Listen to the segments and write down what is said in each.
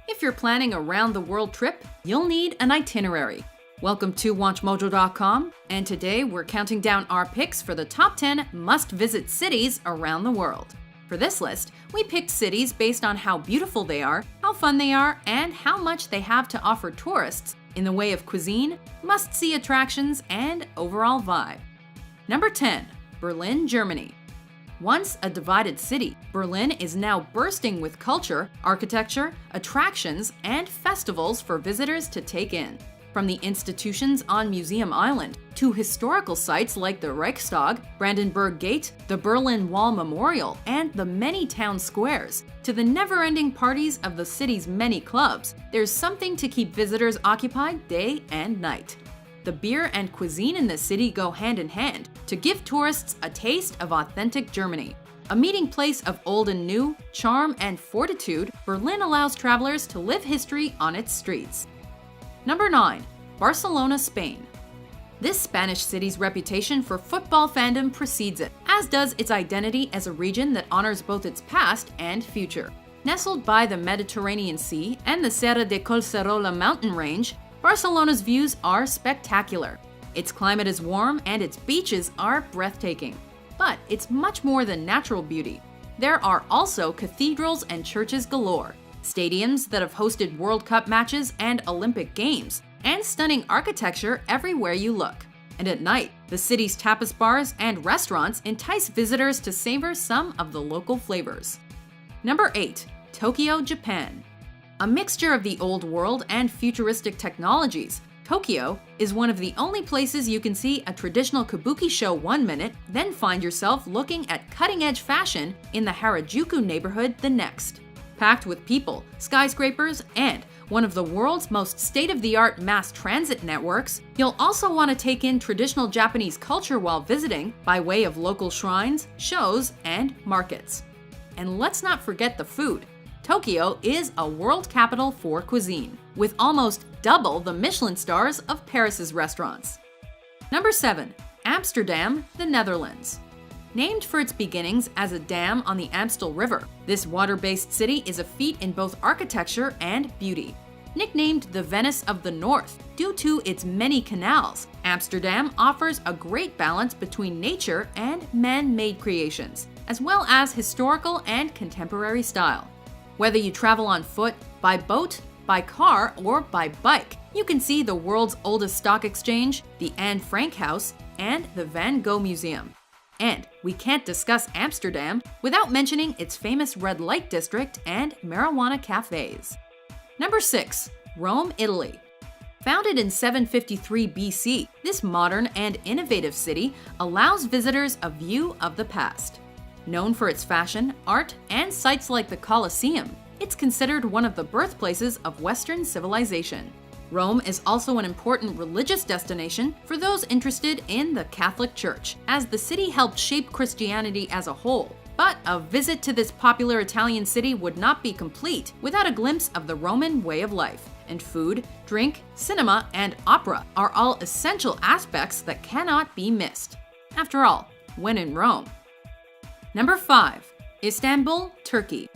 If you're planning a round-the-world trip, you'll need an itinerary. Welcome to WatchMojo.com, and today we're counting down our picks for the top 10 must-visit cities around the world. For this list, we picked cities based on how beautiful they are, how fun they are, and how much they have to offer tourists in the way of cuisine, must-see attractions, and overall vibe. Number 10. Berlin, Germany. Once a divided city, Berlin is now bursting with culture, architecture, attractions, and festivals for visitors to take in. From the institutions on Museum Island to historical sites like the Reichstag, Brandenburg Gate, the Berlin Wall Memorial, and the many town squares, to the never-ending parties of the city's many clubs, there's something to keep visitors occupied day and night. The beer and cuisine in this city go hand in hand to give tourists a taste of authentic Germany. A meeting place of old and new, charm and fortitude, Berlin allows travelers to live history on its streets. Number 9. Barcelona, Spain. This Spanish city's reputation for football fandom precedes it, as does its identity as a region that honors both its past and future. Nestled by the Mediterranean Sea and the Serra de Collserola mountain range, Barcelona's views are spectacular. Its climate is warm and its beaches are breathtaking. But it's much more than natural beauty. There are also cathedrals and churches galore, stadiums that have hosted World Cup matches and Olympic Games, and stunning architecture everywhere you look. And at night, the city's tapas bars and restaurants entice visitors to savor some of the local flavors. Number 8. Tokyo, Japan. A mixture of the old world and futuristic technologies, Tokyo is one of the only places you can see a traditional kabuki show 1 minute, then find yourself looking at cutting-edge fashion in the Harajuku neighborhood the next. Packed with people, skyscrapers, and one of the world's most state-of-the-art mass transit networks, you'll also want to take in traditional Japanese culture while visiting by way of local shrines, shows, and markets. And let's not forget the food. Tokyo is a world capital for cuisine, with almost double the Michelin stars of Paris's restaurants. Number 7. Amsterdam, the Netherlands. Named for its beginnings as a dam on the Amstel River, this water-based city is a feat in both architecture and beauty. Nicknamed the Venice of the North due to its many canals, Amsterdam offers a great balance between nature and man-made creations, as well as historical and contemporary style. Whether you travel on foot, by boat, by car, or by bike, you can see the world's oldest stock exchange, the Anne Frank House, and the Van Gogh Museum. And we can't discuss Amsterdam without mentioning its famous red light district and marijuana cafes. Number 6. Rome, Italy. Founded in 753 BC, this modern and innovative city allows visitors a view of the past. Known for its fashion, art, and sites like the Colosseum, it's considered one of the birthplaces of Western civilization. Rome is also an important religious destination for those interested in the Catholic Church, as the city helped shape Christianity as a whole. But a visit to this popular Italian city would not be complete without a glimpse of the Roman way of life, and food, drink, cinema, and opera are all essential aspects that cannot be missed. After all, when in Rome. Number 5. Istanbul, Turkey.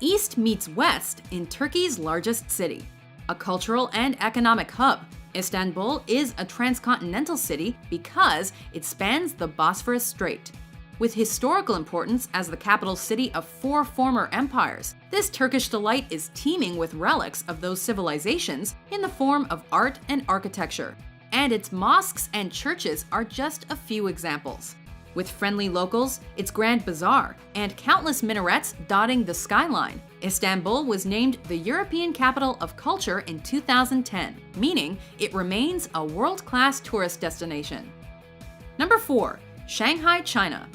East meets west in Turkey's largest city. A cultural and economic hub, Istanbul is a transcontinental city because it spans the Bosphorus Strait. With historical importance as the capital city of 4 former empires, this Turkish delight is teeming with relics of those civilizations in the form of art and architecture. And its mosques and churches are just a few examples. With friendly locals, its grand bazaar, and countless minarets dotting the skyline, Istanbul was named the European Capital of Culture in 2010, meaning it remains a world-class tourist destination. Number 4. Shanghai, China.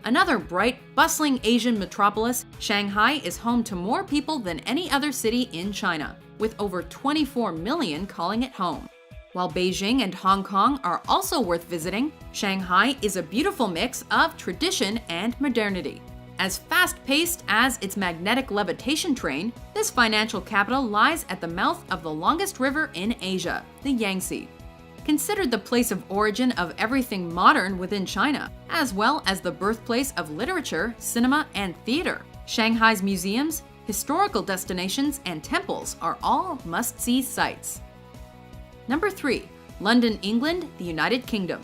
Another bright, bustling Asian metropolis, Shanghai is home to more people than any other city in China, with over 24 million calling it home. While Beijing and Hong Kong are also worth visiting, Shanghai is a beautiful mix of tradition and modernity. As fast-paced as its magnetic levitation train, this financial capital lies at the mouth of the longest river in Asia, the Yangtze. considered the place of origin of everything modern within China, as well as the birthplace of literature, cinema, and theater. Shanghai's museums, historical destinations, and temples are all must-see sites. Number 3. London, England, the United Kingdom.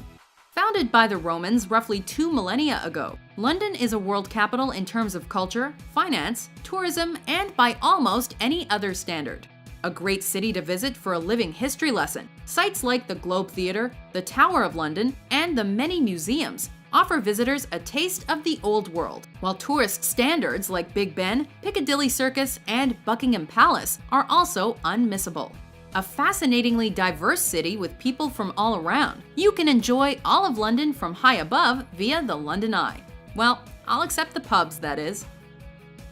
Founded by the Romans roughly 2 millennia ago, London is a world capital in terms of culture, finance, tourism, and by almost any other standard. A great city to visit for a living history lesson. Sites like the Globe Theatre, the Tower of London, and the many museums offer visitors a taste of the old world, while tourist standards like Big Ben, Piccadilly Circus, and Buckingham Palace are also unmissable. A fascinatingly diverse city with people from all around. You can enjoy all of London from high above via the London Eye. Well, I'll accept the pubs, that is.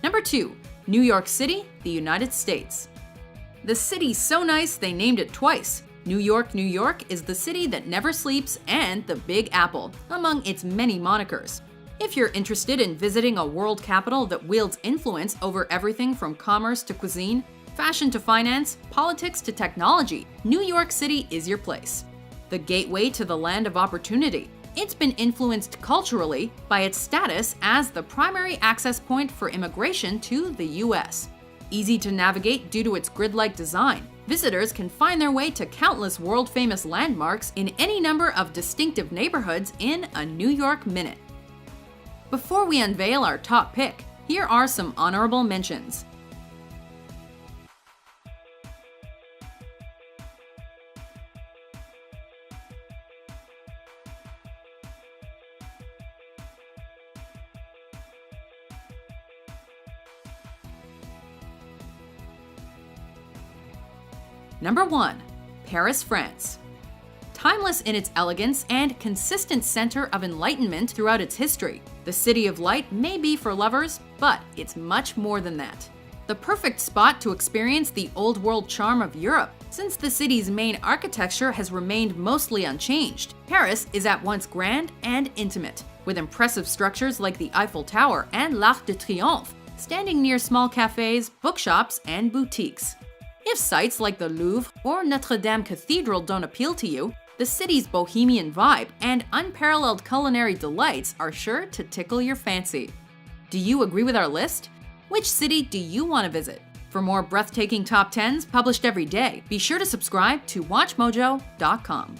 Number 2. New York City, the United States. The city's so nice they named it twice. New York, New York is the city that never sleeps and the Big Apple, among its many monikers. If you're interested in visiting a world capital that wields influence over everything from commerce to cuisine, fashion to finance, politics to technology, New York City is your place. The gateway to the land of opportunity. It's been influenced culturally by its status as the primary access point for immigration to the US. Easy to navigate due to its grid-like design, visitors can find their way to countless world-famous landmarks in any number of distinctive neighborhoods in a New York minute. Before we unveil our top pick, here are some honorable mentions. Number 1. Paris, France. Timeless in its elegance and consistent center of enlightenment throughout its history, the City of Light may be for lovers, but it's much more than that. The perfect spot to experience the old world charm of Europe, since the city's main architecture has remained mostly unchanged. Paris is at once grand and intimate, with impressive structures like the Eiffel Tower and l'Arc de Triomphe, standing near small cafes, bookshops, and boutiques. If sites like the Louvre or Notre Dame Cathedral don't appeal to you, the city's bohemian vibe and unparalleled culinary delights are sure to tickle your fancy. Do you agree with our list? Which city do you want to visit? For more breathtaking top 10s published every day, be sure to subscribe to WatchMojo.com.